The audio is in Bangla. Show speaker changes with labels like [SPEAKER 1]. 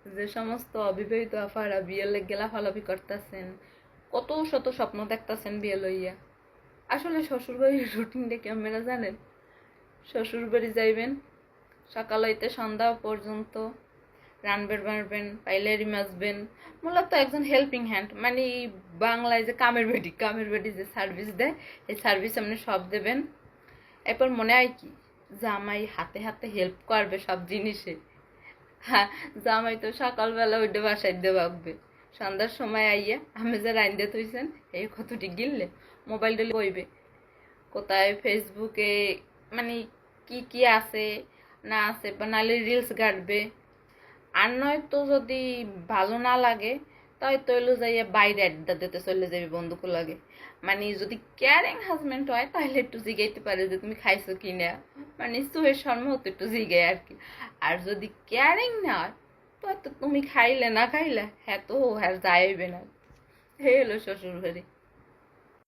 [SPEAKER 1] যে সমস্ত অবিবাহিত আফারা বিয়ে লেগে লাফালাফি করতেছেন, কত শত স্বপ্ন দেখতেছেন বিয়ে লইয়া। আসলে শ্বশুরবাড়ির রুটিনটা কেমন জানেন? শ্বশুরবাড়ি যাইবেন, সকাল হইতে সন্ধ্যা পর্যন্ত রানবেন বাড়বেন, পাইলারি মাজবেন, মূলত একজন হেল্পিং হ্যান্ড, মানে বাংলায় যে কামের বেটি যে সার্ভিস দেয়, এই সার্ভিস আপনি সব দেবেন। এরপর মনে হয় কি জামাই হাতে হাতে হেল্প করবে সব জিনিসে। হ্যাঁ, জামাই তো সকালবেলা ওইটা বাসায় দিয়ে ভাববে, সন্ধ্যার সময় আইয়া আমি যে রাইন্দে থইছেন এই কতটি গিললে মোবাইল ডেলে বইবে, কোথায় ফেসবুকে মানে কি কি আছে না আছে, বা নাহলে রিলস ঘাটবে। আর নয়তো যদি ভালো না লাগে তাই তো এলো যাইয়া বাইরে আড্ডা দিতে চলে যাবে বন্ধুকে লাগে। মানে যদি কেয়ারিং হাজবেন্ড হয় তাহলে একটু জিগাইতে পারে যে তুমি খাইছো কি না, মানে সুহের সম্মত একটু জিগাই আর কি। আর যদি কেয়ারিং না হয় তো তুমি খাইলে না খাইলে হ্যাঁ তো হ্যাঁ যাইবে না। হে হলো শ্বশুর বাড়ি।